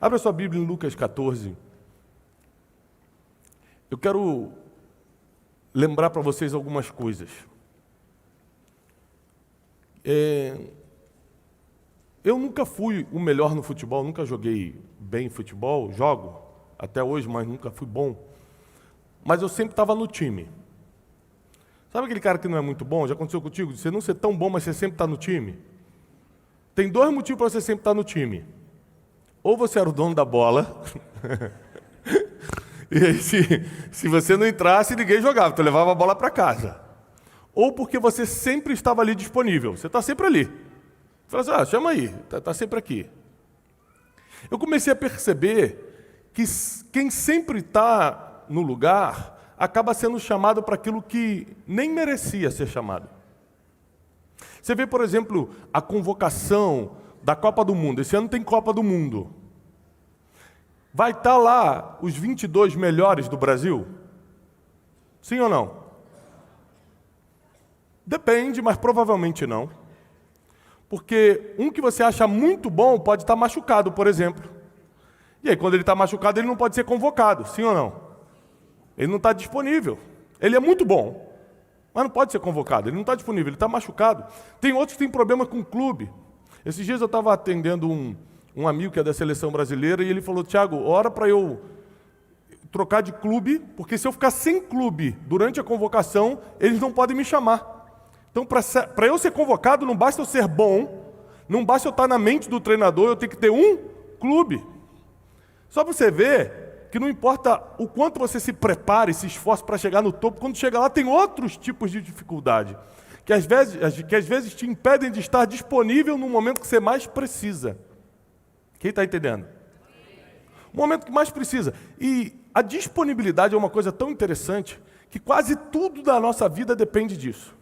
Abra sua Bíblia em Lucas 14. Eu quero lembrar para vocês algumas coisas. Eu nunca fui o melhor no futebol, nunca joguei bem futebol, jogo até hoje, mas nunca fui bom. Mas eu sempre estava no time. Sabe aquele cara que não é muito bom? Já aconteceu contigo? De você não ser tão bom, mas você sempre está no time? Tem dois motivos para você sempre estar no time. Ou você era o dono da bola, e aí se você não entrasse, ninguém jogava, tu levava a bola para casa. Ou porque você sempre estava ali disponível, você está sempre ali. Você fala assim, chama aí, está sempre aqui. Eu comecei a perceber que quem sempre está no lugar acaba sendo chamado para aquilo que nem merecia ser chamado. Você vê, por exemplo, a convocação da Copa do Mundo. Esse ano tem Copa do Mundo. Vai estar lá os 22 melhores do Brasil? Sim ou não? Depende, mas provavelmente não. Porque um que você acha muito bom pode estar machucado, por exemplo. E aí, quando ele está machucado, ele não pode ser convocado, sim ou não? Ele não está disponível. Ele é muito bom, mas não pode ser convocado. Ele não está disponível, ele está machucado. Tem outros que têm problema com o clube. Esses dias eu estava atendendo um amigo que é da seleção brasileira e ele falou, Tiago, ora para eu trocar de clube, porque se eu ficar sem clube durante a convocação, eles não podem me chamar. Então, para eu ser convocado, não basta eu ser bom, não basta eu estar na mente do treinador, eu tenho que ter um clube. Só para você ver que não importa o quanto você se prepare, se esforce para chegar no topo, quando chega lá tem outros tipos de dificuldade, que às vezes te impedem de estar disponível no momento que você mais precisa. Quem está entendendo? O momento que mais precisa. E a disponibilidade é uma coisa tão interessante que quase tudo da nossa vida depende disso.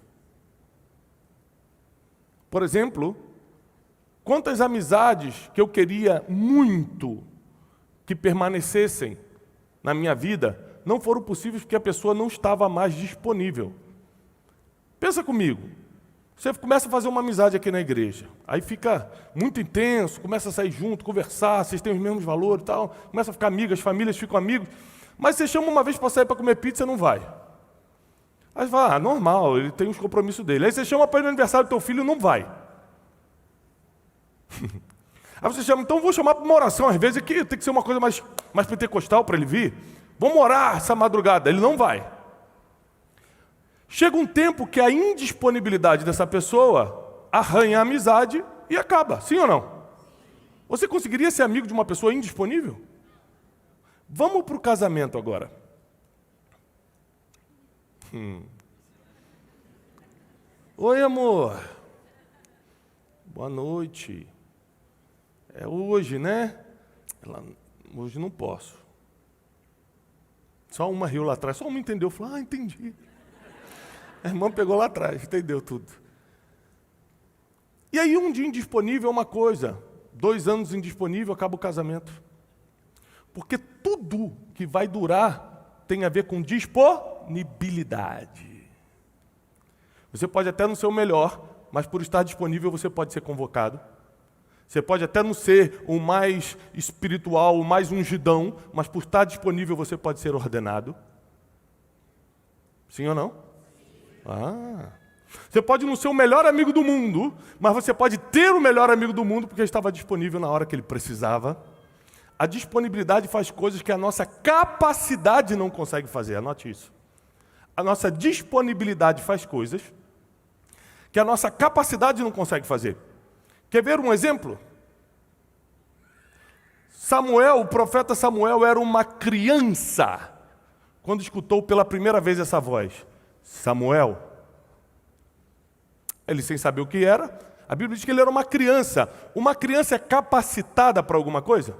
Por exemplo, quantas amizades que eu queria muito que permanecessem na minha vida não foram possíveis porque a pessoa não estava mais disponível. Pensa comigo. Você começa a fazer uma amizade aqui na igreja, aí fica muito intenso, começa a sair junto, conversar, vocês têm os mesmos valores e tal, começa a ficar amigas, as famílias ficam amigos, mas você chama uma vez para sair para comer pizza, não vai. Aí você fala, normal, ele tem os compromissos dele. Aí você chama para ir no aniversário do teu filho, não vai. Aí você chama, então vou chamar para uma oração, às vezes aqui tem que ser uma coisa mais pentecostal para ele vir. Vamos orar essa madrugada, ele não vai. Chega um tempo que a indisponibilidade dessa pessoa arranha a amizade e acaba, sim ou não? Você conseguiria ser amigo de uma pessoa indisponível? Vamos para o casamento agora. Oi, amor. Boa noite. É hoje, né? Hoje não posso. Só uma riu lá atrás, só uma entendeu. Falou, entendi. A irmã pegou lá atrás, entendeu tudo. E aí um dia indisponível é uma coisa, 2 anos indisponível, acaba o casamento. Porque tudo que vai durar tem a ver com disponibilidade. Você pode até não ser o melhor, mas por estar disponível você pode ser convocado. Você pode até não ser o mais espiritual, o mais ungidão, mas por estar disponível você pode ser ordenado. Sim ou não? Você pode não ser o melhor amigo do mundo, mas você pode ter o melhor amigo do mundo porque estava disponível na hora que ele precisava. A disponibilidade faz coisas que a nossa capacidade não consegue fazer, anote isso. A nossa disponibilidade faz coisas que a nossa capacidade não consegue fazer. Quer ver um exemplo? Samuel, o profeta Samuel era uma criança quando escutou pela primeira vez essa voz. Samuel. Ele sem saber o que era, a Bíblia diz que ele era uma criança. Uma criança é capacitada para alguma coisa?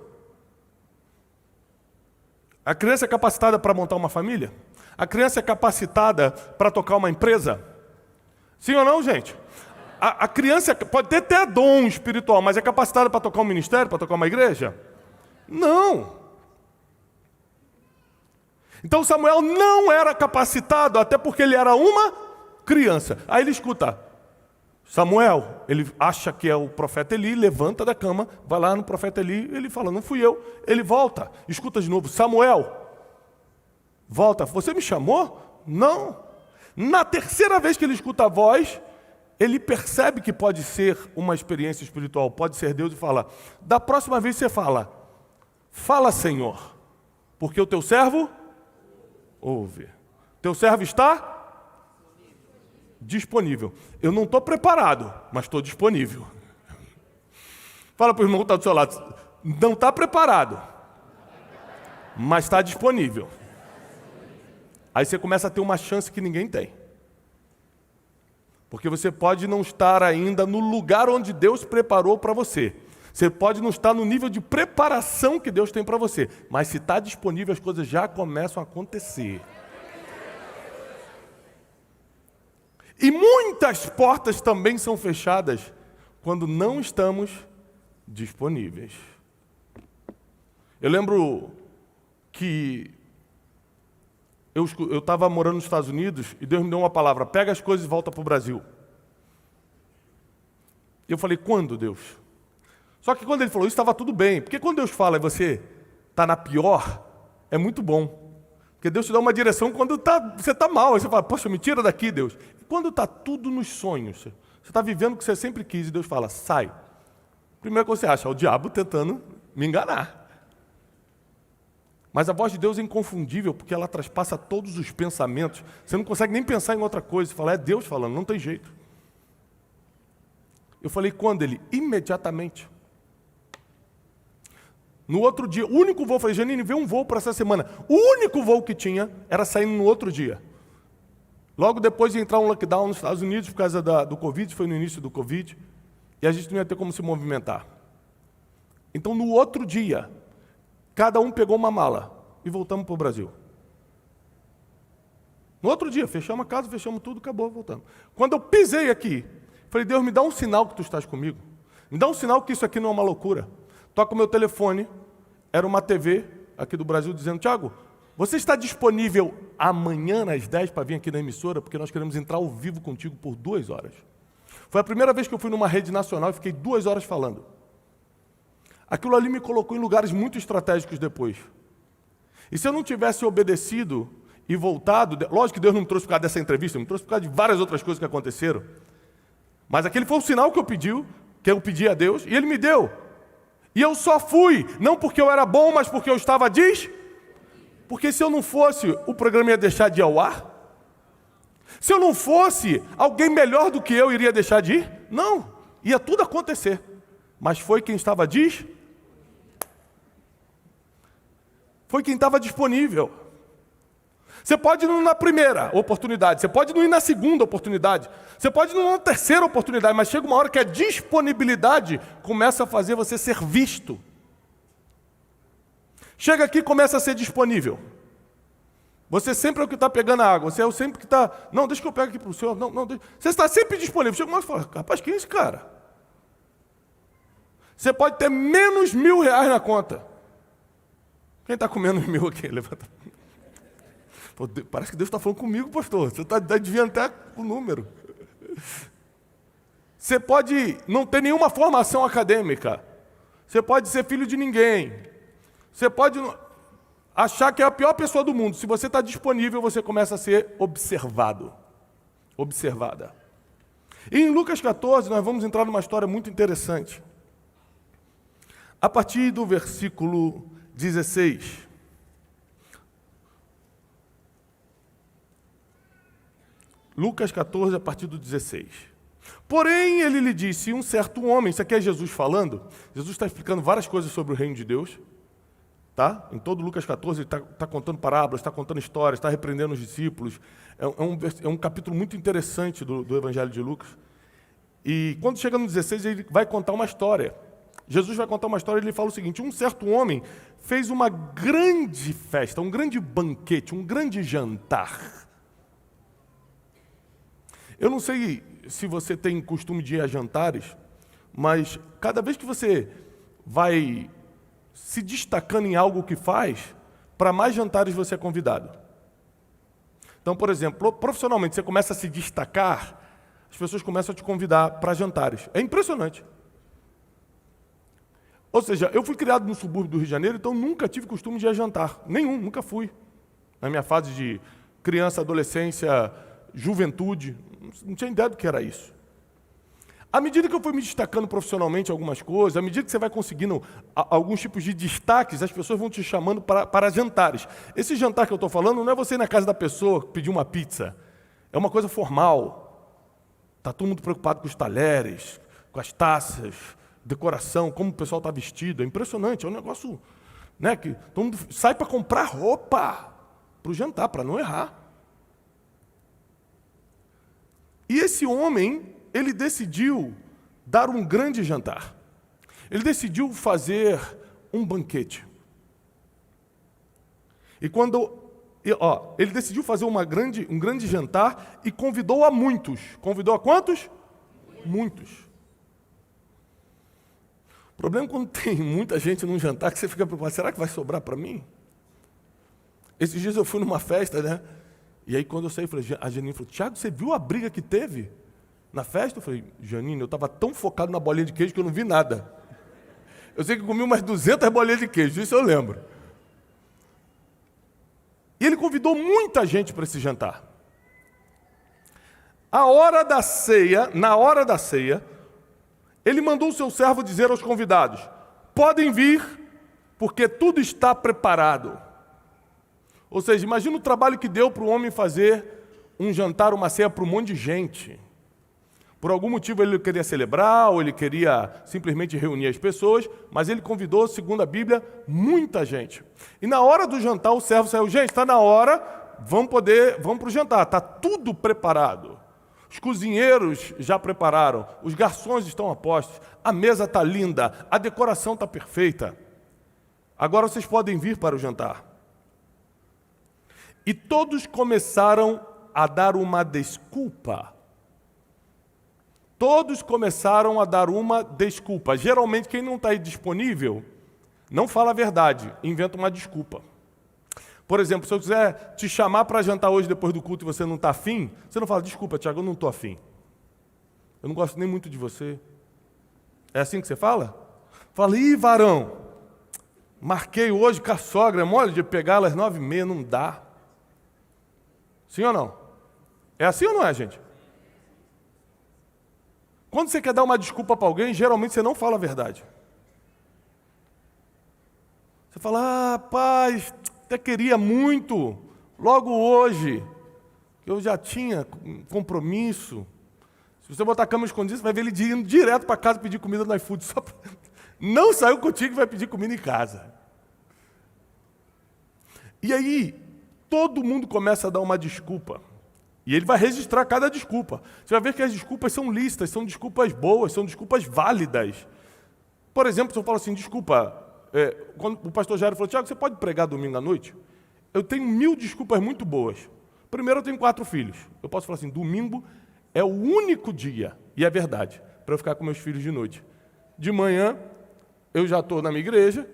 A criança é capacitada para montar uma família? A criança é capacitada para tocar uma empresa? Sim ou não, gente? A criança pode ter até dom espiritual, mas é capacitada para tocar um ministério, para tocar uma igreja? Não. Então Samuel não era capacitado, até porque ele era uma criança. Aí ele escuta, Samuel, ele acha que é o profeta Eli, levanta da cama, vai lá no profeta Eli, ele fala, não fui eu. Ele volta, escuta de novo, Samuel, volta, você me chamou? Não. Na terceira vez que ele escuta a voz, ele percebe que pode ser uma experiência espiritual, pode ser Deus e fala, da próxima vez você fala Senhor, porque o teu servo ouve. Teu servo está disponível. Eu não estou preparado, mas estou disponível. Fala para o irmão que está do seu lado. Não está preparado, mas está disponível. Aí você começa a ter uma chance que ninguém tem. Porque você pode não estar ainda no lugar onde Deus preparou para você. Você pode não estar no nível de preparação que Deus tem para você. Mas se está disponível, as coisas já começam a acontecer. E muitas portas também são fechadas quando não estamos disponíveis. Eu lembro que eu estava morando nos Estados Unidos e Deus me deu uma palavra, pega as coisas e volta para o Brasil. Eu falei, quando, Deus? Só que quando ele falou isso, estava tudo bem. Porque quando Deus fala e você está na pior, é muito bom. Porque Deus te dá uma direção quando você está mal. Aí você fala, poxa, me tira daqui, Deus. E quando está tudo nos sonhos, você está vivendo o que você sempre quis e Deus fala, sai. Primeiro que você acha, é o diabo tentando me enganar. Mas a voz de Deus é inconfundível, porque ela traspassa todos os pensamentos. Você não consegue nem pensar em outra coisa. Você fala, é Deus falando, não tem jeito. Eu falei, quando? Ele? Imediatamente. No outro dia, o único voo, eu falei, Janine, vê um voo para essa semana. O único voo que tinha era saindo no outro dia. Logo depois de entrar um lockdown nos Estados Unidos por causa do Covid, foi no início do Covid, e a gente não ia ter como se movimentar. Então, no outro dia, cada um pegou uma mala e voltamos para o Brasil. No outro dia, fechamos a casa, fechamos tudo, acabou, voltamos. Quando eu pisei aqui, falei, Deus, me dá um sinal que tu estás comigo. Me dá um sinal que isso aqui não é uma loucura. Toca o meu telefone, era uma TV aqui do Brasil dizendo, Tiago, você está disponível amanhã às 10 para vir aqui na emissora? Porque nós queremos entrar ao vivo contigo por 2 horas. Foi a primeira vez que eu fui numa rede nacional e fiquei 2 horas falando. Aquilo ali me colocou em lugares muito estratégicos depois. E se eu não tivesse obedecido e voltado, lógico que Deus não me trouxe por causa dessa entrevista, me trouxe por causa de várias outras coisas que aconteceram. Mas aquele foi o sinal que eu pedi a Deus, e Ele me deu. E eu só fui, não porque eu era bom, mas porque eu estava Porque se eu não fosse, o programa ia deixar de ir ao ar? Se eu não fosse, alguém melhor do que eu iria deixar de ir? Não, ia tudo acontecer. Mas foi quem estava Foi quem estava disponível. Você pode não ir na primeira oportunidade, você pode não ir na segunda oportunidade, você pode não ir na terceira oportunidade, mas chega uma hora que a disponibilidade começa a fazer você ser visto. Chega aqui e começa a ser disponível. Você sempre é o que está pegando a água, você é o sempre que está... Não, deixa que eu pego aqui para o senhor. Não, deixa. Você está sempre disponível. Chega uma hora e fala, rapaz, quem é esse cara? Você pode ter menos R$1.000 na conta. Quem está com menos 1.000 aqui? Levanta. Pô, parece que Deus está falando comigo, pastor. Você está adivinhando até o número. Você pode não ter nenhuma formação acadêmica. Você pode ser filho de ninguém. Você pode achar que é a pior pessoa do mundo. Se você está disponível, você começa a ser observado. Observada. E em Lucas 14, nós vamos entrar numa história muito interessante. A partir do versículo 16. Lucas 14, a partir do 16. Porém, ele lhe disse, um certo homem, isso aqui é Jesus falando, Jesus está explicando várias coisas sobre o reino de Deus, tá? Em todo Lucas 14, ele está contando parábolas, está contando histórias, está repreendendo os discípulos. É um capítulo muito interessante do Evangelho de Lucas. E quando chega no 16, ele vai contar uma história. Jesus vai contar uma história e ele fala o seguinte, um certo homem fez uma grande festa, um grande banquete, um grande jantar. Eu não sei se você tem costume de ir a jantares, mas cada vez que você vai se destacando em algo que faz, para mais jantares você é convidado. Então, por exemplo, profissionalmente você começa a se destacar, as pessoas começam a te convidar para jantares. É impressionante. Ou seja, eu fui criado no subúrbio do Rio de Janeiro, então nunca tive costume de ir a jantar. Nenhum, nunca fui. Na minha fase de criança, adolescência, juventude, não tinha ideia do que era isso. À medida que eu fui me destacando profissionalmente em algumas coisas, à medida que você vai conseguindo alguns tipos de destaques, as pessoas vão te chamando para jantares. Esse jantar que eu estou falando não é você ir na casa da pessoa pedir uma pizza. É uma coisa formal. Está todo mundo preocupado com os talheres, com as taças, decoração, como o pessoal está vestido. É impressionante, é um negócio, né, que todo mundo sai para comprar roupa para o jantar, para não errar. E esse homem, ele decidiu dar um grande jantar. Ele decidiu fazer um banquete. E ele decidiu fazer um grande jantar e convidou a muitos. Convidou a quantos? Muitos. O problema é quando tem muita gente num jantar que você fica preocupado, será que vai sobrar para mim? Esses dias eu fui numa festa, né? E aí quando eu saí, a Janine falou, Tiago, você viu a briga que teve na festa? Eu falei, Janine, eu estava tão focado na bolinha de queijo que eu não vi nada. Eu sei que eu comi umas 200 bolinhas de queijo, isso eu lembro. E ele convidou muita gente para esse jantar. Na hora da ceia, ele mandou o seu servo dizer aos convidados, podem vir, porque tudo está preparado. Ou seja, imagina o trabalho que deu para o homem fazer um jantar, uma ceia para um monte de gente. Por algum motivo ele queria celebrar, ou ele queria simplesmente reunir as pessoas, mas ele convidou, segundo a Bíblia, muita gente. E na hora do jantar o servo saiu, gente, está na hora, vamos para o jantar, está tudo preparado. Os cozinheiros já prepararam, os garçons estão a postos, a mesa está linda, a decoração está perfeita. Agora vocês podem vir para o jantar. E todos começaram a dar uma desculpa. Todos começaram a dar uma desculpa. Geralmente, quem não está aí disponível, não fala a verdade, inventa uma desculpa. Por exemplo, se eu quiser te chamar para jantar hoje depois do culto e você não está afim, você não fala, desculpa, Tiago, eu não estou afim. Eu não gosto nem muito de você. É assim que você fala? Fala, ih, varão, marquei hoje com a sogra, é mole de pegar ela às 9h30, não dá. Sim ou não? É assim ou não é, gente? Quando você quer dar uma desculpa para alguém, geralmente você não fala a verdade. Você fala, rapaz, até queria muito, logo hoje, que eu já tinha compromisso. Se você botar a cama escondida, você vai ver ele indo direto para casa pedir comida no iFood. Não saiu contigo e vai pedir comida em casa. E aí, todo mundo começa a dar uma desculpa. E ele vai registrar cada desculpa. Você vai ver que as desculpas são listas, são desculpas boas, são desculpas válidas. Por exemplo, se eu falo assim, desculpa, quando o pastor Jairo falou, Tiago, você pode pregar domingo à noite? Eu tenho 1000 desculpas muito boas. Primeiro, eu tenho 4 filhos. Eu posso falar assim, domingo é o único dia, e é verdade, para eu ficar com meus filhos de noite. De manhã, eu já estou na minha igreja,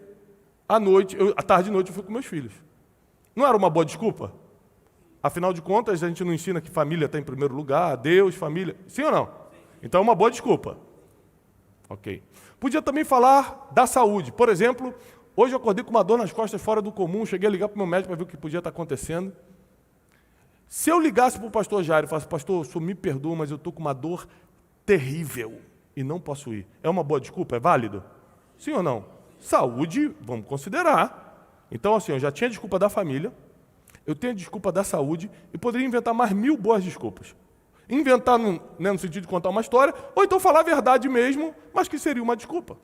à tarde e noite eu fui com meus filhos. Não era uma boa desculpa? Afinal de contas, a gente não ensina que família está em primeiro lugar, Deus, família. Sim ou não? Então é uma boa desculpa. Ok. Podia também falar da saúde. Por exemplo, hoje eu acordei com uma dor nas costas fora do comum, cheguei a ligar para o meu médico para ver o que podia estar acontecendo. Se eu ligasse para o pastor Jairo e falasse, pastor, o senhor me perdoa, mas eu estou com uma dor terrível e não posso ir. É uma boa desculpa? É válido? Sim ou não? Saúde, vamos considerar. Então, assim, eu já tinha a desculpa da família, eu tenho a desculpa da saúde e poderia inventar mais 1000 boas desculpas. Inventar no sentido de contar uma história, ou então falar a verdade mesmo, mas que seria uma desculpa.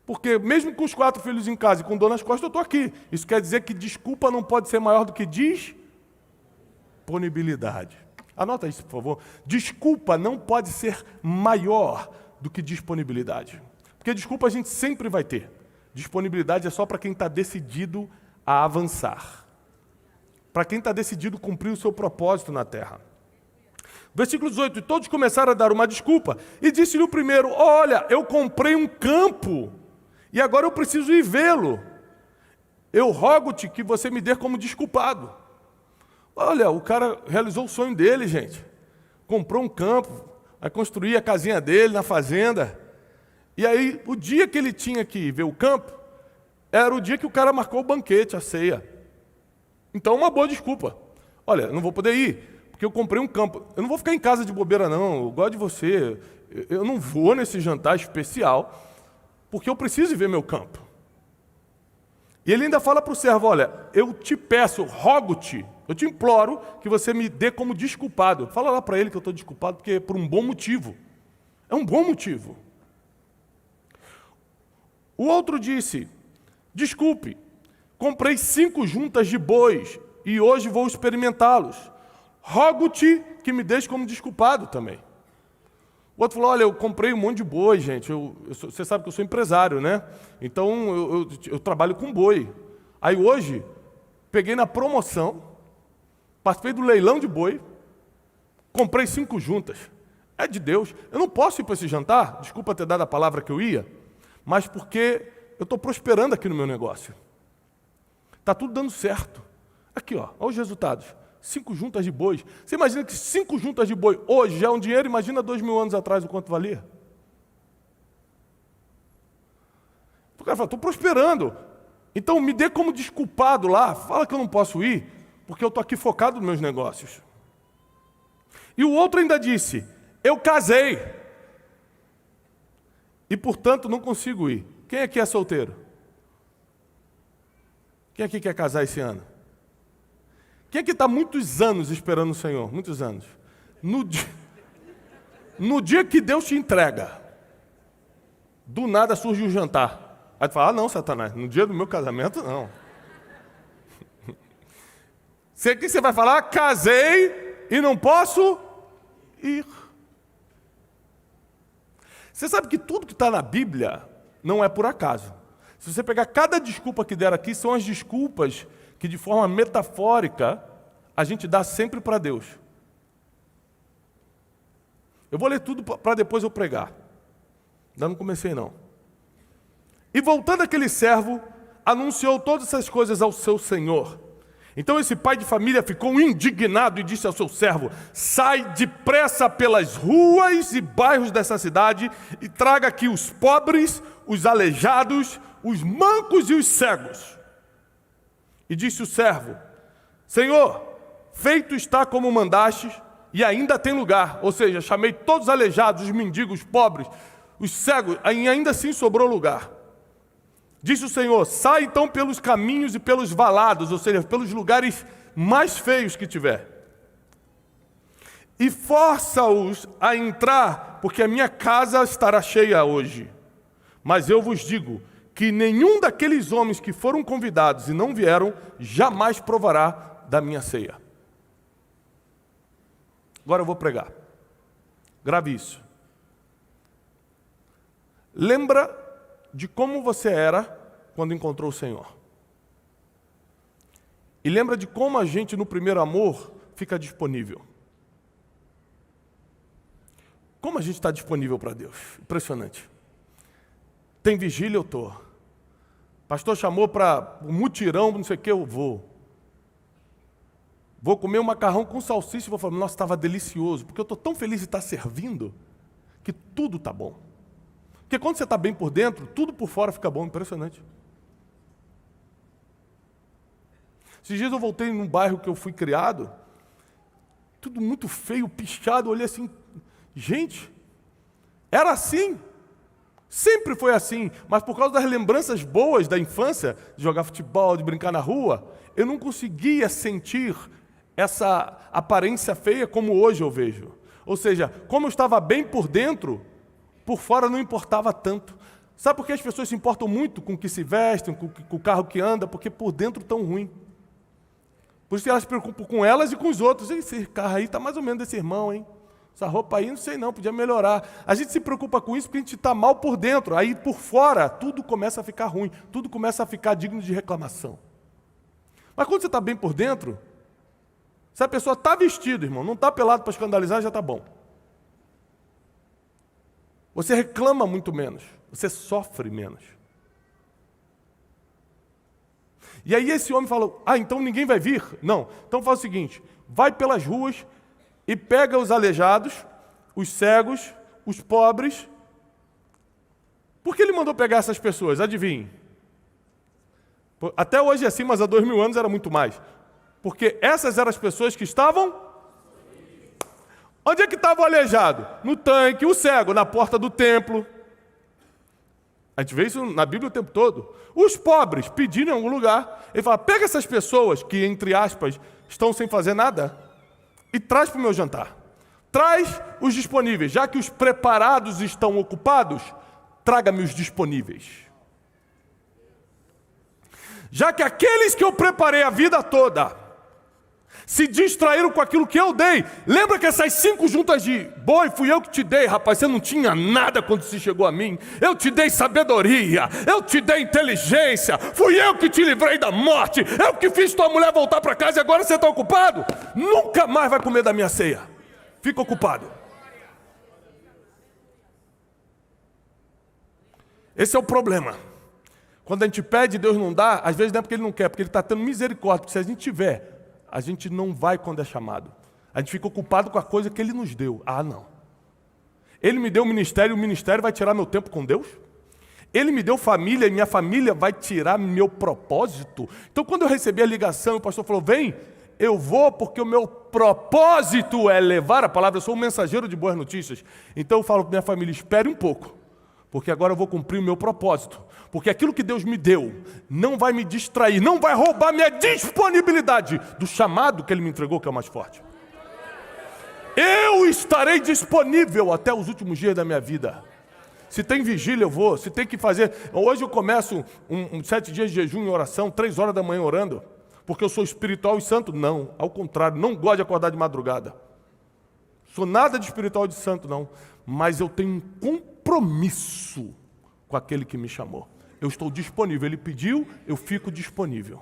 Porque mesmo com os 4 filhos em casa e com dor nas costas, eu estou aqui. Isso quer dizer que desculpa não pode ser maior do que disponibilidade. Anota isso, por favor. Desculpa não pode ser maior do que disponibilidade. Porque desculpa a gente sempre vai ter. Disponibilidade é só para quem está decidido a avançar. Para quem está decidido a cumprir o seu propósito na terra. Versículo 18, e todos começaram a dar uma desculpa. E disse-lhe o primeiro, olha, eu comprei um campo, e agora eu preciso ir vê-lo. Eu rogo-te que você me dê como desculpado. Olha, o cara realizou o sonho dele, gente. Comprou um campo, Aí construía a casinha dele na fazenda. E aí, o dia que ele tinha que ver o campo, era o dia que o cara marcou o banquete, a ceia. Então, uma boa desculpa. Olha, eu não vou poder ir, porque eu comprei um campo. Eu não vou ficar em casa de bobeira, não. Eu gosto de você. Eu não vou nesse jantar especial, porque eu preciso ver meu campo. E ele ainda fala para o servo, olha, eu te peço, rogo-te, eu te imploro que você me dê como desculpado. Fala lá para ele que eu estou desculpado, porque é por um bom motivo. É um bom motivo. O outro disse, desculpe, comprei 5 juntas de bois e hoje vou experimentá-los. Rogo-te que me deixe como desculpado também. O outro falou, olha, eu comprei um monte de boi, gente. Você sabe que eu sou empresário, né? Então, eu trabalho com boi. Aí hoje, peguei na promoção, participei do leilão de boi, comprei 5 juntas. É de Deus. Eu não posso ir para esse jantar, desculpa ter dado a palavra que eu ia, mas porque eu estou prosperando aqui no meu negócio. Está tudo dando certo. Aqui, ó, olha os resultados. 5 juntas de bois. Você imagina que 5 juntas de boi hoje já é um dinheiro, imagina 2.000 anos atrás o quanto valia. O cara fala, estou prosperando. Então me dê como desculpado lá, fala que eu não posso ir, porque eu estou aqui focado nos meus negócios. E o outro ainda disse, eu casei. E portanto não consigo ir. Quem aqui é solteiro? Quem aqui quer casar esse ano? Quem aqui está muitos anos esperando o Senhor? Muitos anos. No dia que Deus te entrega, do nada surge um jantar. Aí tu fala, não, Satanás, no dia do meu casamento, não. O que você vai falar? Casei e não posso ir. Você sabe que tudo que está na Bíblia não é por acaso. Se você pegar cada desculpa que deram aqui, são as desculpas que de forma metafórica a gente dá sempre para Deus. Eu vou ler tudo para depois eu pregar. Ainda não comecei não. E voltando aquele servo, anunciou todas essas coisas ao seu senhor. Então esse pai de família ficou indignado e disse ao seu servo, sai depressa pelas ruas e bairros dessa cidade e traga aqui os pobres, os aleijados, os mancos e os cegos. E disse o servo, Senhor, feito está como mandastes e ainda tem lugar. Ou seja, chamei todos os aleijados, os mendigos, os pobres, os cegos, e ainda assim sobrou lugar. Disse o Senhor, sai então pelos caminhos e pelos valados, ou seja, pelos lugares mais feios que tiver. E força-os a entrar, porque a minha casa estará cheia hoje. Mas eu vos digo que nenhum daqueles homens que foram convidados e não vieram, jamais provará da minha ceia. Agora eu vou pregar. Grave isso. Lembra de como você era quando encontrou o Senhor. E lembra de como a gente no primeiro amor fica disponível. Como a gente está disponível para Deus? Impressionante. Tem vigília, eu estou. Pastor chamou para um mutirão, não sei o que, eu vou. Vou comer um macarrão com salsicha e vou falar, nossa, estava delicioso, porque eu estou tão feliz de estar servindo, que tudo está bom. Porque quando você está bem por dentro, tudo por fora fica bom, impressionante. Esses dias eu voltei num bairro que eu fui criado, tudo muito feio, pichado, eu olhei assim, gente, era assim, sempre foi assim, mas por causa das lembranças boas da infância, de jogar futebol, de brincar na rua, eu não conseguia sentir essa aparência feia como hoje eu vejo. Ou seja, como eu estava bem por dentro, por fora não importava tanto. Sabe por que as pessoas se importam muito com o que se vestem, com o carro que anda? Porque por dentro estão ruim. Por isso elas se preocupam com elas e com os outros. Esse carro aí está mais ou menos desse irmão, hein? Essa roupa aí, não sei não, podia melhorar. A gente se preocupa com isso porque a gente está mal por dentro. Aí por fora, tudo começa a ficar ruim. Tudo começa a ficar digno de reclamação. Mas quando você está bem por dentro, se a pessoa está vestida, irmão, não está pelado para escandalizar, já está bom. Você reclama muito menos, você sofre menos. E aí esse homem falou, então ninguém vai vir? Não, então faz o seguinte, vai pelas ruas e pega os aleijados, os cegos, os pobres. Por que ele mandou pegar essas pessoas? Adivinhe. Até hoje é assim, mas há 2000 anos era muito mais. Porque essas eram as pessoas que estavam... Onde é que estava o aleijado? No tanque, o cego, na porta do templo. A gente vê isso na Bíblia o tempo todo. Os pobres pediram em algum lugar. Ele fala, pega essas pessoas que, entre aspas, estão sem fazer nada e traz para o meu jantar. Traz os disponíveis. Já que os preparados estão ocupados, traga-me os disponíveis. Já que aqueles que eu preparei a vida toda se distraíram com aquilo que eu dei. Lembra que essas 5 juntas de boi fui eu que te dei, rapaz, você não tinha nada quando se chegou a mim. Eu te dei sabedoria, eu te dei inteligência, fui eu que te livrei da morte, eu que fiz tua mulher voltar para casa e agora você está ocupado? Nunca mais vai comer da minha ceia. Fica ocupado. Esse é o problema. Quando a gente pede, Deus não dá, às vezes não é porque Ele não quer, porque Ele está tendo misericórdia, porque se a gente tiver, a gente não vai quando é chamado. A gente fica ocupado com a coisa que Ele nos deu. Ah, não. Ele me deu um ministério, o ministério vai tirar meu tempo com Deus? Ele me deu família e minha família vai tirar meu propósito? Então, quando eu recebi a ligação, o pastor falou, vem, eu vou porque o meu propósito é levar a palavra, eu sou um mensageiro de boas notícias. Então eu falo para minha família, espere um pouco, porque agora eu vou cumprir o meu propósito. Porque aquilo que Deus me deu não vai me distrair, não vai roubar minha disponibilidade do chamado que Ele me entregou, que é o mais forte. Eu estarei disponível até os últimos dias da minha vida. Se tem vigília, eu vou. Se tem que fazer... Hoje eu começo 7 dias de jejum e oração, 3 horas da manhã orando. Porque eu sou espiritual e santo? Não, ao contrário, não gosto de acordar de madrugada. Sou nada de espiritual e de santo, não. Mas eu tenho um compromisso com aquele que me chamou. Eu estou disponível. Ele pediu, eu fico disponível.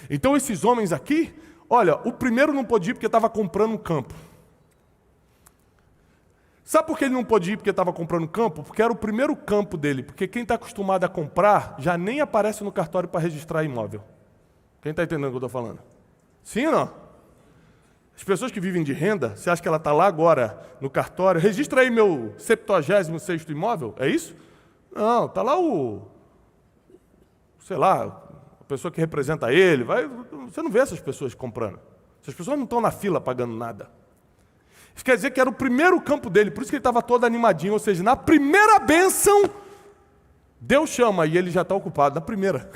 Então esses homens aqui, olha, o primeiro não podia ir porque estava comprando um campo. Sabe por que ele não podia ir porque estava comprando um campo? Porque era o primeiro campo dele. Porque quem está acostumado a comprar já nem aparece no cartório para registrar imóvel. Quem está entendendo o que eu estou falando? Sim ou não? As pessoas que vivem de renda, você acha que ela está lá agora no cartório? Registra aí meu 76º imóvel, é isso? Não, está lá sei lá, a pessoa que representa ele. Você não vê essas pessoas comprando. Essas pessoas não estão na fila pagando nada. Isso quer dizer que era o primeiro campo dele, por isso que ele estava todo animadinho. Ou seja, na primeira bênção, Deus chama e ele já está ocupado, na primeira.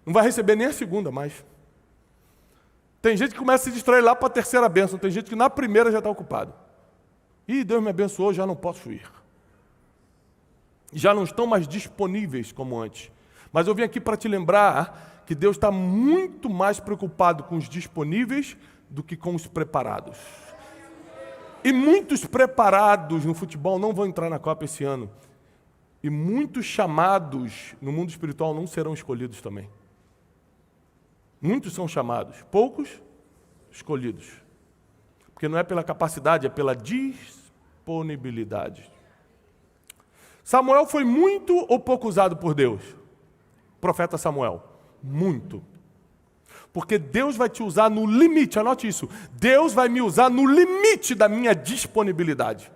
Não vai receber nem a segunda mais. Tem gente que começa a se distrair lá para a terceira bênção, tem gente que na primeira já está ocupado. Ih, Deus me abençoou, já não posso ir. Já não estão mais disponíveis como antes. Mas eu vim aqui para te lembrar que Deus está muito mais preocupado com os disponíveis do que com os preparados. E muitos preparados no futebol não vão entrar na Copa esse ano. E muitos chamados no mundo espiritual não serão escolhidos também. Muitos são chamados, poucos escolhidos. Porque não é pela capacidade, é pela disponibilidade. Samuel foi muito ou pouco usado por Deus? Profeta Samuel, muito. Porque Deus vai te usar no limite, anote isso. Deus vai me usar no limite da minha disponibilidade.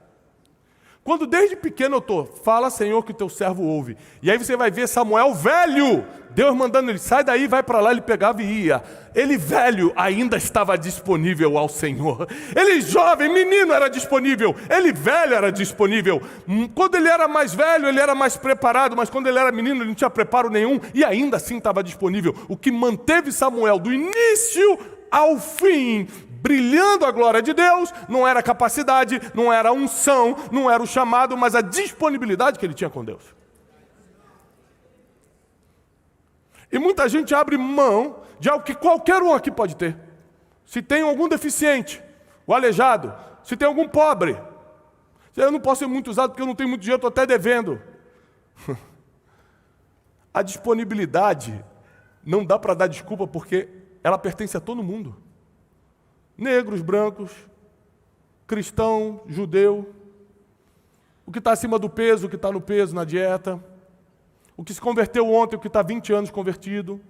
Quando desde pequeno eu estou, fala Senhor que o teu servo ouve. E aí você vai ver Samuel velho, Deus mandando ele, sai daí, vai para lá, ele pegava e ia. Ele velho ainda estava disponível ao Senhor. Ele jovem, menino era disponível, ele velho era disponível. Quando ele era mais velho, ele era mais preparado, mas quando ele era menino, ele não tinha preparo nenhum e ainda assim estava disponível. O que manteve Samuel do início ao fim, brilhando a glória de Deus, não era a capacidade, não era a unção, não era o chamado, mas a disponibilidade que ele tinha com Deus. E muita gente abre mão de algo que qualquer um aqui pode ter. Se tem algum deficiente, o aleijado, se tem algum pobre, eu não posso ser muito usado porque eu não tenho muito dinheiro, estou até devendo. A disponibilidade não dá para dar desculpa porque ela pertence a todo mundo. Negros, brancos, cristão, judeu, o que está acima do peso, o que está no peso, na dieta, o que se converteu ontem, o que está 20 anos convertido,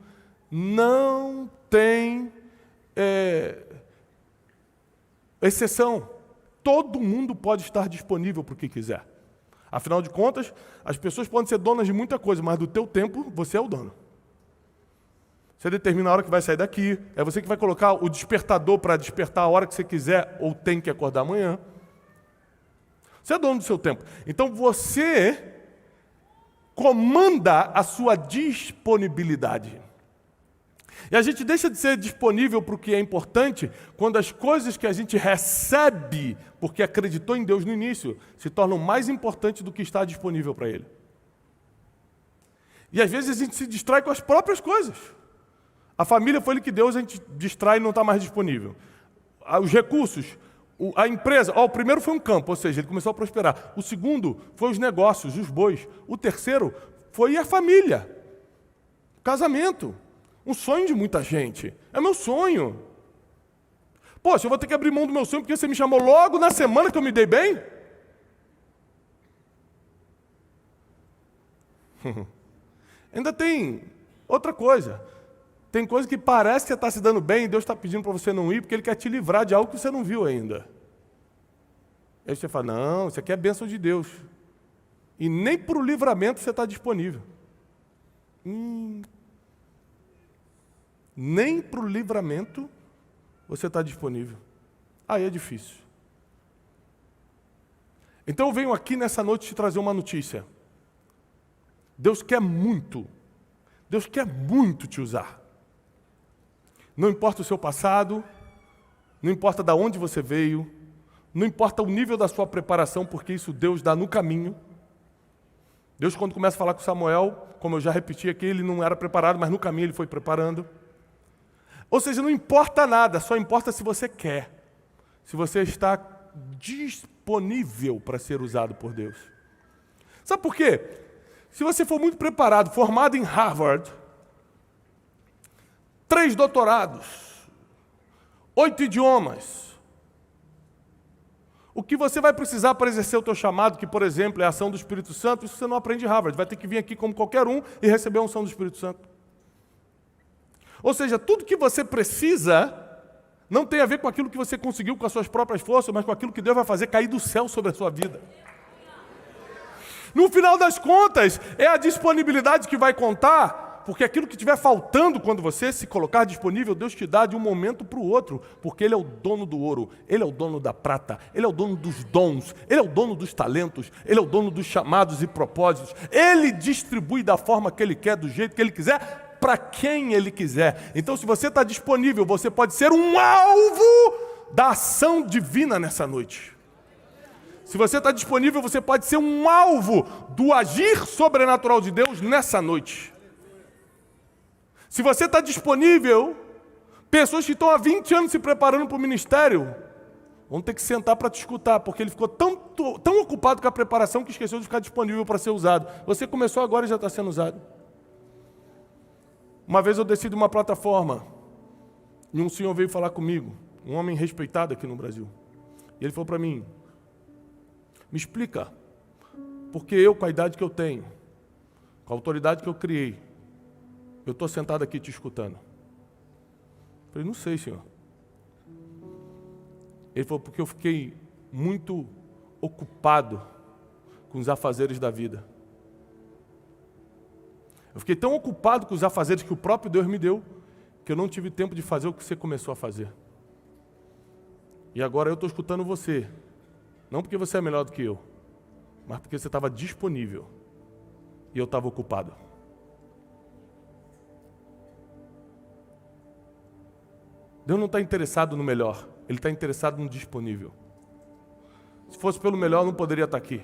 não tem exceção. Todo mundo pode estar disponível para o que quiser. Afinal de contas, as pessoas podem ser donas de muita coisa, mas do teu tempo, você é o dono. Você determina a hora que vai sair daqui, é você que vai colocar o despertador para despertar a hora que você quiser ou tem que acordar amanhã. Você é dono do seu tempo. Então você comanda a sua disponibilidade. E a gente deixa de ser disponível para o que é importante quando as coisas que a gente recebe, porque acreditou em Deus no início, se tornam mais importantes do que está disponível para Ele. E às vezes a gente se distrai com as próprias coisas. A família foi Ele que deu, a gente distrai e não está mais disponível. Os recursos, a empresa, o primeiro foi um campo, ou seja, ele começou a prosperar. O segundo foi os negócios, os bois. O terceiro foi a família, o casamento. Um sonho de muita gente. É meu sonho. Poxa, eu vou ter que abrir mão do meu sonho porque você me chamou logo na semana que eu me dei bem? Ainda tem outra coisa. Tem coisa que parece que você está se dando bem e Deus está pedindo para você não ir porque Ele quer te livrar de algo que você não viu ainda. Aí você fala, não, isso aqui é bênção de Deus. E nem para o livramento você está disponível. Nem para o livramento você está disponível. Aí é difícil. Então eu venho aqui nessa noite te trazer uma notícia. Deus quer muito te usar. Não importa o seu passado, não importa de onde você veio, não importa o nível da sua preparação, porque isso Deus dá no caminho. Deus, quando começa a falar com Samuel, como eu já repeti aqui, ele não era preparado, mas no caminho ele foi preparando. Ou seja, não importa nada, só importa se você quer, se você está disponível para ser usado por Deus. Sabe por quê? Se você for muito preparado, formado em Harvard, 3 doutorados, 8 idiomas, o que você vai precisar para exercer o teu chamado, que, por exemplo, é a ação do Espírito Santo, isso você não aprende em Harvard, vai ter que vir aqui como qualquer um e receber a unção do Espírito Santo. Ou seja, tudo que você precisa não tem a ver com aquilo que você conseguiu com as suas próprias forças, mas com aquilo que Deus vai fazer cair do céu sobre a sua vida. No final das contas, é a disponibilidade que vai contar, porque aquilo que estiver faltando quando você se colocar disponível, Deus te dá de um momento para o outro, porque Ele é o dono do ouro, Ele é o dono da prata, Ele é o dono dos dons, Ele é o dono dos talentos, Ele é o dono dos chamados e propósitos. Ele distribui da forma que Ele quer, do jeito que Ele quiser, para quem Ele quiser. Então, se você está disponível, você pode ser um alvo da ação divina nessa noite. Se você está disponível, você pode ser um alvo do agir sobrenatural de Deus nessa noite. Se você está disponível, pessoas que estão há 20 anos se preparando para o ministério vão ter que sentar para te escutar, porque ele ficou tão ocupado com a preparação que esqueceu de ficar disponível para ser usado. Você começou agora e já está sendo usado. Uma vez eu desci de uma plataforma e um senhor veio falar comigo, um homem respeitado aqui no Brasil. E ele falou para mim, me explica, porque eu, com a idade que eu tenho, com a autoridade que eu criei, eu estou sentado aqui te escutando. Eu falei, não sei, senhor. Ele falou, porque eu fiquei muito ocupado com os afazeres da vida. Eu fiquei tão ocupado com os afazeres que o próprio Deus me deu, que eu não tive tempo de fazer o que você começou a fazer. E agora eu estou escutando você. Não porque você é melhor do que eu, mas porque você estava disponível e eu estava ocupado. Deus não está interessado no melhor, Ele está interessado no disponível. Se fosse pelo melhor, eu não poderia estar aqui.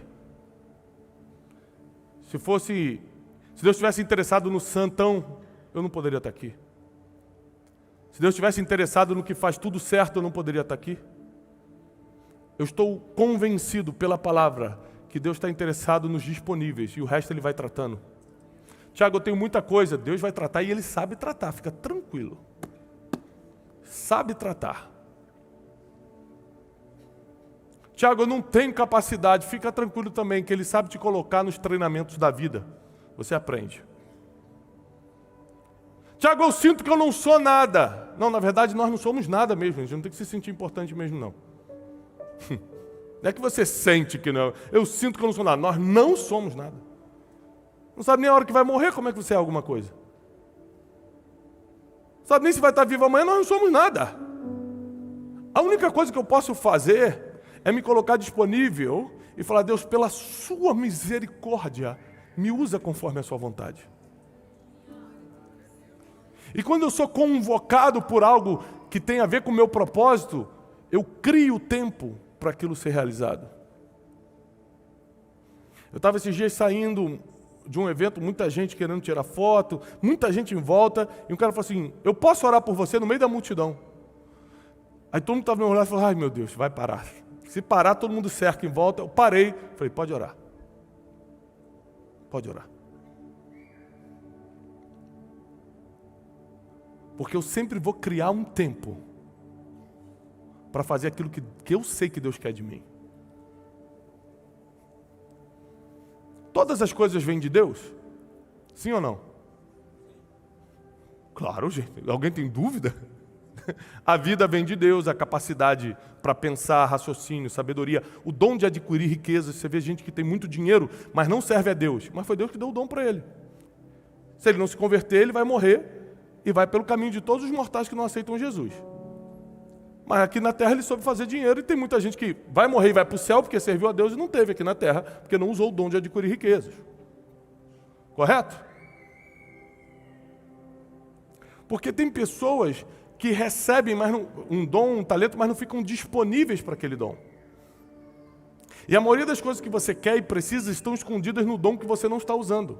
Se Deus estivesse interessado no santão, eu não poderia estar aqui. Se Deus estivesse interessado no que faz tudo certo, eu não poderia estar aqui. Eu estou convencido pela palavra que Deus está interessado nos disponíveis e o resto Ele vai tratando. Tiago, eu tenho muita coisa, Deus vai tratar e Ele sabe tratar, fica tranquilo. Sabe tratar. Tiago, eu não tenho capacidade, fica tranquilo também, que Ele sabe te colocar nos treinamentos da vida. Você aprende. Tiago, eu sinto que eu não sou nada. Não, na verdade nós não somos nada mesmo, a gente não tem que se sentir importante mesmo não. Não é que você sente que não. Eu sinto que eu não sou nada. Nós não somos nada. Não sabe nem a hora que vai morrer, como é que você é alguma coisa. Não sabe nem se vai estar vivo amanhã, nós não somos nada. A única coisa que eu posso fazer é me colocar disponível e falar: Deus, pela sua misericórdia, me usa conforme a sua vontade. E quando eu sou convocado por algo que tem a ver com o meu propósito, eu crio tempo para aquilo ser realizado. Eu estava esses dias saindo de um evento, muita gente querendo tirar foto, muita gente em volta, e um cara falou assim: eu posso orar por você no meio da multidão? Aí todo mundo estava me olhando e falou: ai meu Deus, vai parar. Se parar, todo mundo cerca em volta. Eu parei, falei: pode orar. Pode orar. Porque eu sempre vou criar um tempo para fazer aquilo que eu sei que Deus quer de mim. Todas as coisas vêm de Deus? Sim ou não? Claro, gente. Alguém tem dúvida? A vida vem de Deus, a capacidade para pensar, raciocínio, sabedoria, o dom de adquirir riquezas. Você vê gente que tem muito dinheiro, mas não serve a Deus. Mas foi Deus que deu o dom para ele. Se ele não se converter, ele vai morrer e vai pelo caminho de todos os mortais que não aceitam Jesus. Mas aqui na terra ele soube fazer dinheiro, e tem muita gente que vai morrer e vai para o céu porque serviu a Deus e não teve aqui na terra, porque não usou o dom de adquirir riquezas. Correto? Porque tem pessoas que recebem um dom, um talento, mas não ficam disponíveis para aquele dom. E a maioria das coisas que você quer e precisa estão escondidas no dom que você não está usando.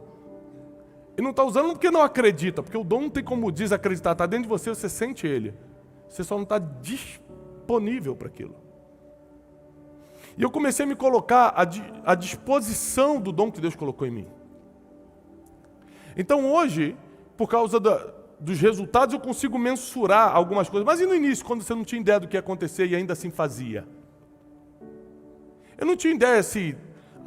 E não está usando porque não acredita, porque o dom não tem como desacreditar, está dentro de você, você sente ele. Você só não está disponível para aquilo. E eu comecei a me colocar à disposição do dom que Deus colocou em mim. Então hoje, por causa dos resultados, eu consigo mensurar algumas coisas. Mas e no início, quando você não tinha ideia do que ia acontecer e ainda assim fazia? Eu não tinha ideia se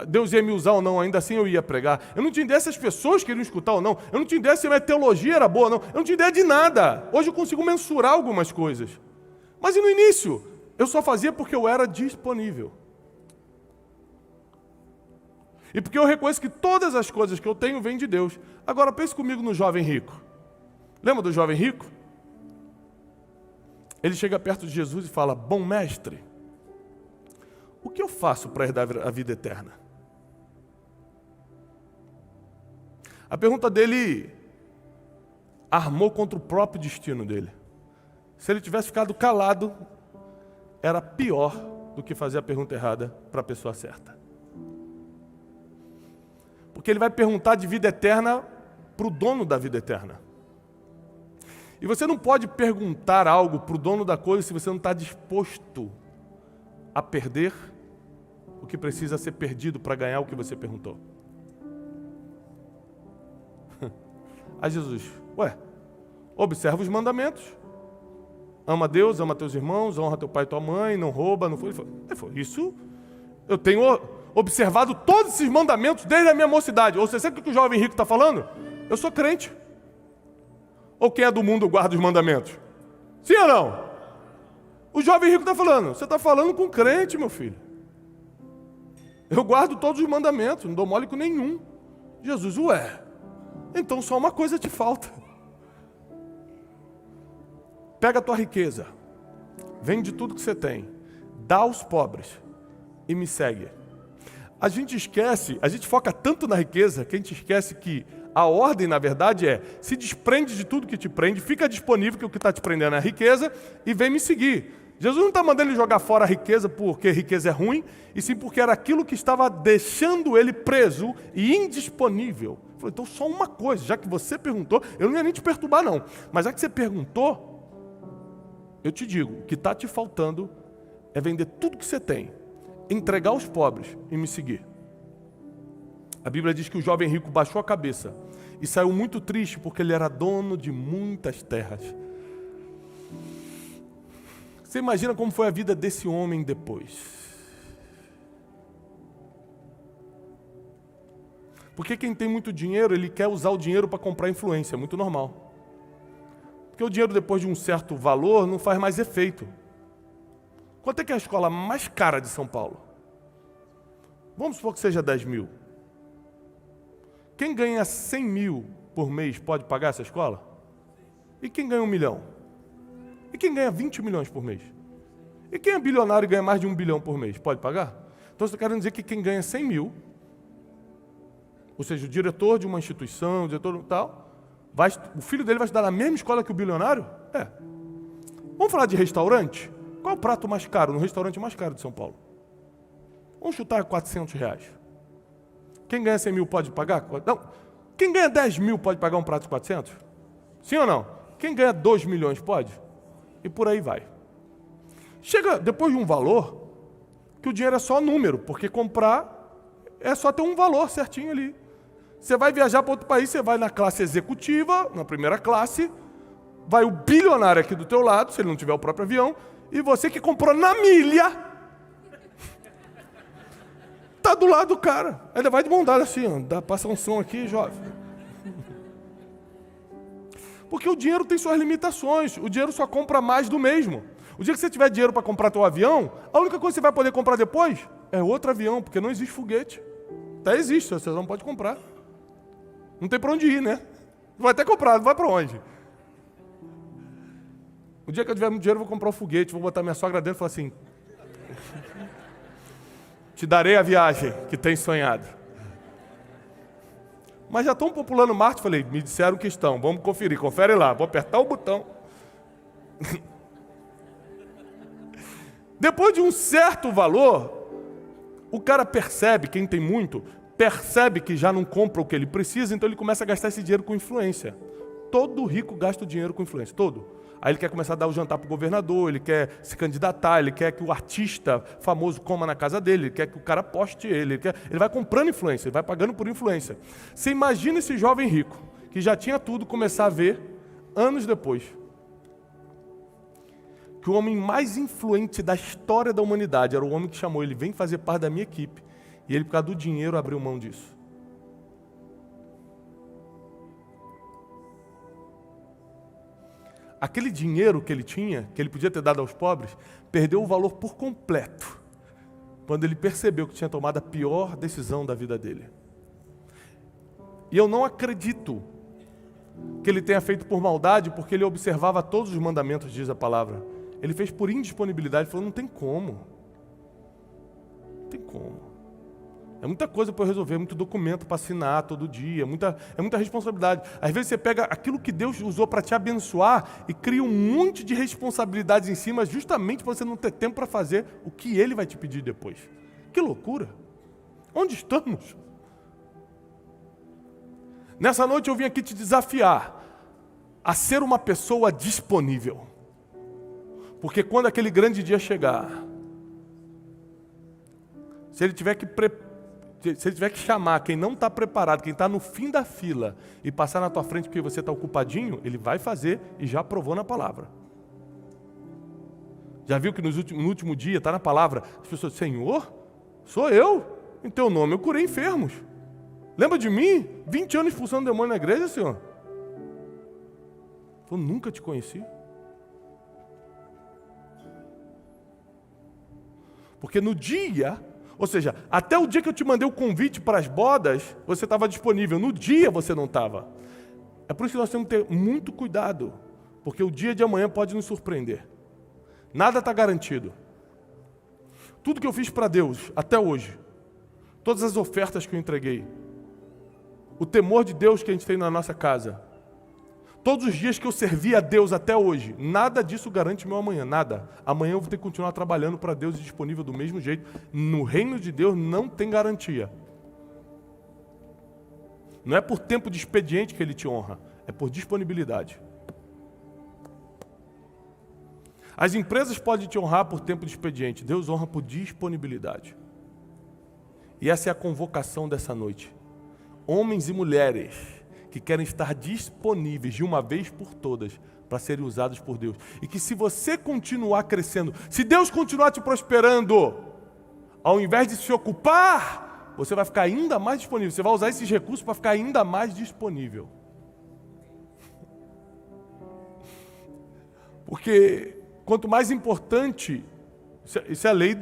Deus ia me usar ou não, ainda assim eu ia pregar. Eu não tinha ideia se as pessoas queriam escutar ou não. Eu não tinha ideia se a minha teologia era boa ou não. Eu não tinha ideia de nada. Hoje eu consigo mensurar algumas coisas. Mas e no início? Eu só fazia porque eu era disponível. E porque eu reconheço que todas as coisas que eu tenho vêm de Deus. Agora pense comigo no jovem rico. Lembra do jovem rico? Ele chega perto de Jesus e fala: bom mestre, o que eu faço para herdar a vida eterna? A pergunta dele armou contra o próprio destino dele. Se ele tivesse ficado calado, era pior do que fazer a pergunta errada para a pessoa certa. Porque ele vai perguntar de vida eterna para o dono da vida eterna. E você não pode perguntar algo para o dono da coisa se você não está disposto a perder o que precisa ser perdido para ganhar o que você perguntou. Aí Jesus: ué, observa os mandamentos. Ama Deus, ama teus irmãos, honra teu pai e tua mãe, não rouba, não foi. Ele falou: isso eu tenho observado todos esses mandamentos desde a minha mocidade. Ou seja, sabe o que o jovem rico está falando? Eu sou crente. Ou quem é do mundo guarda os mandamentos? Sim ou não? O jovem rico está falando: você está falando com crente, meu filho. Eu guardo todos os mandamentos, não dou mole com nenhum. Jesus: ué, então só uma coisa te falta. Pega a tua riqueza, vende tudo que você tem, dá aos pobres e me segue. A gente esquece, a gente foca tanto na riqueza que a gente esquece que a ordem, na verdade, é: se desprende de tudo que te prende, fica disponível, que o que está te prendendo é a riqueza, e vem me seguir. Jesus não está mandando ele jogar fora a riqueza porque riqueza é ruim, e sim porque era aquilo que estava deixando ele preso e indisponível. Ele falou: então só uma coisa, já que você perguntou, eu não ia nem te perturbar não, mas já que você perguntou, eu te digo, o que está te faltando é vender tudo que você tem, entregar aos pobres e me seguir. A Bíblia diz que o jovem rico baixou a cabeça e saiu muito triste porque ele era dono de muitas terras. Você imagina como foi a vida desse homem depois? Porque quem tem muito dinheiro, ele quer usar o dinheiro para comprar influência, é muito normal. Porque o dinheiro, depois de um certo valor, não faz mais efeito. Quanto é que é a escola mais cara de São Paulo? Vamos supor que seja 10 mil. Quem ganha 100 mil por mês pode pagar essa escola? E quem ganha 1 milhão? E quem ganha 20 milhões por mês? E quem é bilionário e ganha mais de 1 bilhão por mês? Pode pagar? Então você está querendo dizer que quem ganha 100 mil, ou seja, o diretor de uma instituição, o diretor tal, o filho dele vai estudar na mesma escola que o bilionário? É. Vamos falar de restaurante? Qual é o prato mais caro, no restaurante mais caro de São Paulo? Vamos chutar R$400. Quem ganha 100 mil pode pagar? Não. Quem ganha 10 mil pode pagar um prato de 400? Sim ou não? Quem ganha 2 milhões pode? E por aí vai. Chega depois de um valor, que o dinheiro é só número, porque comprar é só ter um valor certinho ali. Você vai viajar para outro país, você vai na classe executiva, na primeira classe, vai o bilionário aqui do teu lado, se ele não tiver o próprio avião, e você que comprou na milha, tá do lado do cara. Aí ele vai de mão dada assim, ó, passa um som aqui, jovem. Porque o dinheiro tem suas limitações, o dinheiro só compra mais do mesmo. O dia que você tiver dinheiro para comprar teu avião, a única coisa que você vai poder comprar depois é outro avião, porque não existe foguete. Até existe, você não pode comprar. Não tem para onde ir, né? Vai até comprar, não vai para onde? O dia que eu tiver muito dinheiro, eu vou comprar um foguete, vou botar minha sogra dentro e falar assim: te darei a viagem que tem sonhado. Mas já estão populando Marte, falei, me disseram que estão, vamos conferir, confere lá, vou apertar o botão. Depois de um certo valor, o cara percebe, quem tem muito, percebe que já não compra o que ele precisa, então ele começa a gastar esse dinheiro com influência. Todo rico gasta o dinheiro com influência, todo. Aí ele quer começar a dar o jantar para o governador, ele quer se candidatar, ele quer que o artista famoso coma na casa dele, ele quer que o cara poste ele, ele vai comprando influência, ele vai pagando por influência. Você imagina esse jovem rico, que já tinha tudo, começar a ver, anos depois, que o homem mais influente da história da humanidade era o homem que chamou ele, vem fazer parte da minha equipe, e ele, por causa do dinheiro, abriu mão disso. Aquele dinheiro que ele tinha, que ele podia ter dado aos pobres, perdeu o valor por completo, quando ele percebeu que tinha tomado a pior decisão da vida dele. E eu não acredito que ele tenha feito por maldade, porque ele observava todos os mandamentos, diz a palavra. Ele fez por indisponibilidade, falou, não tem como. Não tem como. É muita coisa para eu resolver, muito documento para assinar todo dia, é muita responsabilidade. Às vezes você pega aquilo que Deus usou para te abençoar e cria um monte de responsabilidades em cima, justamente para você não ter tempo para fazer o que Ele vai te pedir depois. Que loucura! Onde estamos? Nessa noite eu vim aqui te desafiar a ser uma pessoa disponível. Porque quando aquele grande dia chegar, se ele tiver que chamar quem não está preparado, quem está no fim da fila e passar na tua frente porque você está ocupadinho, ele vai fazer e já provou na palavra. Já viu que no último dia está na palavra, as pessoas, Senhor, sou eu, em teu nome eu curei enfermos. Lembra de mim? 20 anos expulsando demônio na igreja, Senhor. Eu nunca te conheci. Porque no dia, ou seja, até o dia que eu te mandei o convite para as bodas, você estava disponível. No dia você não estava. É por isso que nós temos que ter muito cuidado. Porque o dia de amanhã pode nos surpreender. Nada está garantido. Tudo que eu fiz para Deus, até hoje, todas as ofertas que eu entreguei, o temor de Deus que a gente tem na nossa casa, todos os dias que eu servi a Deus até hoje, nada disso garante meu amanhã, nada. Amanhã eu vou ter que continuar trabalhando para Deus e disponível do mesmo jeito. No reino de Deus não tem garantia. Não é por tempo de expediente que Ele te honra, é por disponibilidade. As empresas podem te honrar por tempo de expediente, Deus honra por disponibilidade. E essa é a convocação dessa noite. Homens e mulheres que querem estar disponíveis de uma vez por todas para serem usados por Deus. E que se você continuar crescendo, se Deus continuar te prosperando, ao invés de se ocupar, você vai ficar ainda mais disponível. Você vai usar esses recursos para ficar ainda mais disponível. Porque quanto mais importante, isso é a lei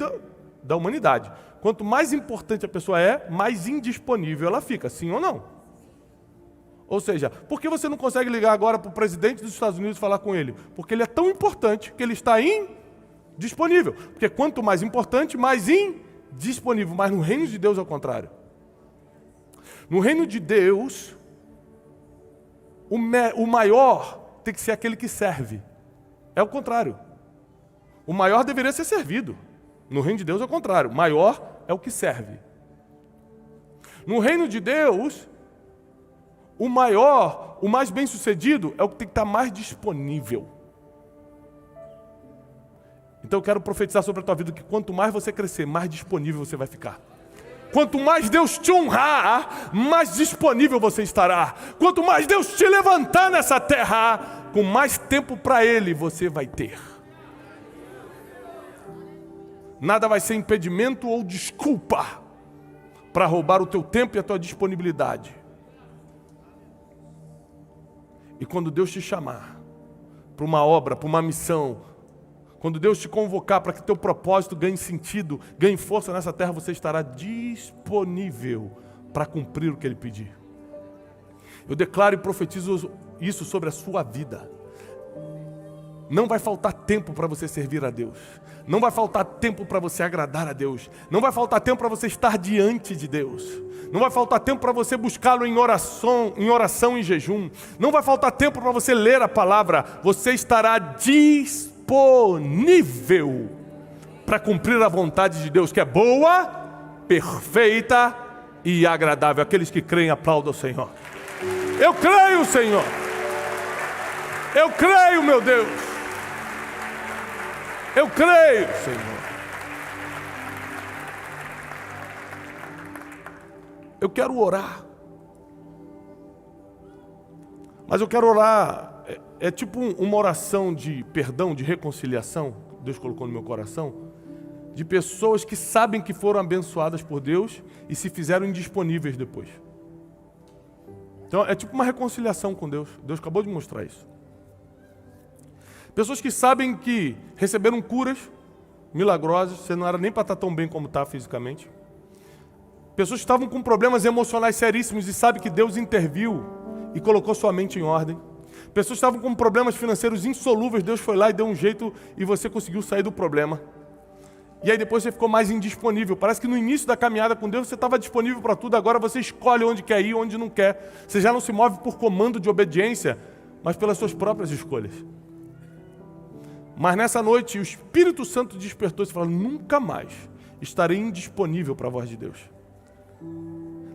da humanidade. Quanto mais importante a pessoa é, mais indisponível ela fica, sim ou não? Ou seja, por que você não consegue ligar agora para o presidente dos Estados Unidos e falar com ele? Porque ele é tão importante que ele está indisponível. Porque quanto mais importante, mais indisponível. Mas no reino de Deus é o contrário. No reino de Deus, o maior tem que ser aquele que serve. É o contrário. O maior deveria ser servido. No reino de Deus é o contrário. O maior é o que serve. No reino de Deus, o maior, o mais bem-sucedido é o que tem que estar mais disponível. Então eu quero profetizar sobre a tua vida que quanto mais você crescer, mais disponível você vai ficar. Quanto mais Deus te honrar, mais disponível você estará. Quanto mais Deus te levantar nessa terra, com mais tempo para Ele você vai ter. Nada vai ser impedimento ou desculpa para roubar o teu tempo e a tua disponibilidade. E quando Deus te chamar para uma obra, para uma missão, quando Deus te convocar para que teu propósito ganhe sentido, ganhe força nessa terra, você estará disponível para cumprir o que Ele pedir. Eu declaro e profetizo isso sobre a sua vida. Não vai faltar tempo para você servir a Deus. Não vai faltar tempo para você agradar a Deus. Não vai faltar tempo para você estar diante de Deus. Não vai faltar tempo para você buscá-lo em oração e jejum. Não vai faltar tempo para você ler a palavra. Você estará disponível para cumprir a vontade de Deus, que é boa, perfeita e agradável. Aqueles que creem, aplaudam o Senhor. Eu creio, Senhor. Eu creio, meu Deus. Eu creio, Senhor. Eu quero orar. Mas eu quero orar, é tipo uma oração de perdão, de reconciliação, Deus colocou no meu coração, de pessoas que sabem que foram abençoadas por Deus e se fizeram indisponíveis depois. Então é tipo uma reconciliação com Deus. Deus acabou de mostrar isso. Pessoas que sabem que receberam curas milagrosas, você não era nem para estar tão bem como está fisicamente. Pessoas que estavam com problemas emocionais seríssimos e sabem que Deus interviu e colocou sua mente em ordem. Pessoas que estavam com problemas financeiros insolúveis, Deus foi lá e deu um jeito e você conseguiu sair do problema. E aí depois você ficou mais indisponível. Parece que no início da caminhada com Deus você estava disponível para tudo, agora você escolhe onde quer ir, onde não quer. Você já não se move por comando de obediência, mas pelas suas próprias escolhas. Mas nessa noite o Espírito Santo despertou e falou: nunca mais estarei indisponível para a voz de Deus.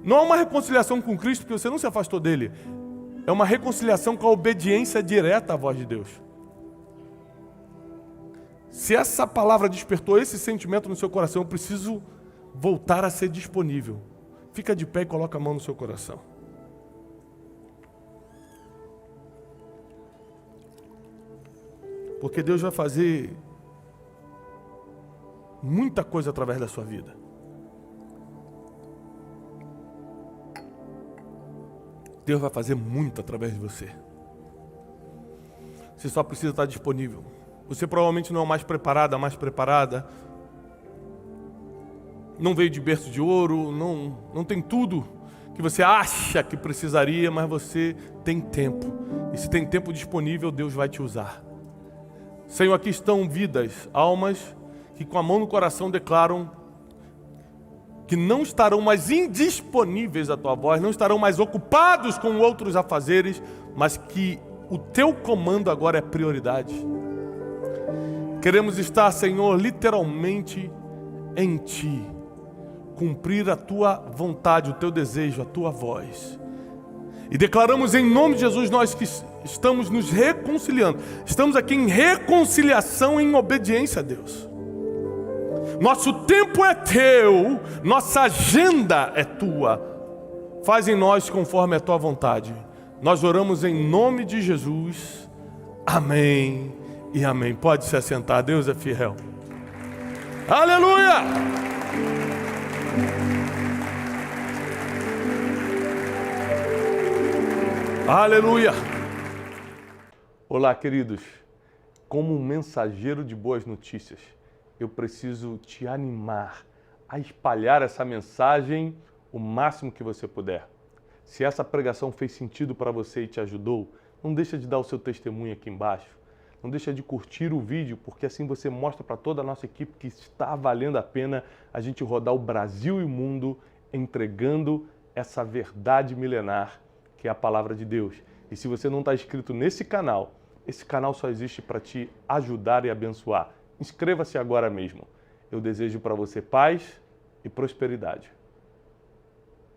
Não é uma reconciliação com Cristo, porque você não se afastou dele. É uma reconciliação com a obediência direta à voz de Deus. Se essa palavra despertou esse sentimento no seu coração, eu preciso voltar a ser disponível. Fica de pé e coloca a mão no seu coração. Porque Deus vai fazer muita coisa através da sua vida. Deus vai fazer muito através de você. Você só precisa estar disponível. Você provavelmente não é o mais preparado, a mais preparada. Não veio de berço de ouro, não tem tudo que você acha que precisaria, mas você tem tempo. E se tem tempo disponível, Deus vai te usar. Senhor, aqui estão vidas, almas, que com a mão no coração declaram que não estarão mais indisponíveis à tua voz, não estarão mais ocupados com outros afazeres, mas que o teu comando agora é prioridade. Queremos estar, Senhor, literalmente em ti, cumprir a tua vontade, o teu desejo, a tua voz. E declaramos em nome de Jesus, nós que estamos nos reconciliando, estamos aqui em reconciliação, em obediência a Deus. Nosso tempo é teu, nossa agenda é tua. Faz em nós conforme a tua vontade. Nós oramos em nome de Jesus. Amém e amém. Pode se assentar, Deus é fiel. Aleluia! Aleluia! Olá, queridos. Como um mensageiro de boas notícias, eu preciso te animar a espalhar essa mensagem o máximo que você puder. Se essa pregação fez sentido para você e te ajudou, não deixa de dar o seu testemunho aqui embaixo. Não deixa de curtir o vídeo, porque assim você mostra para toda a nossa equipe que está valendo a pena a gente rodar o Brasil e o mundo entregando essa verdade milenar que é a palavra de Deus. E se você não está inscrito nesse canal, esse canal só existe para te ajudar e abençoar. Inscreva-se agora mesmo. Eu desejo para você paz e prosperidade.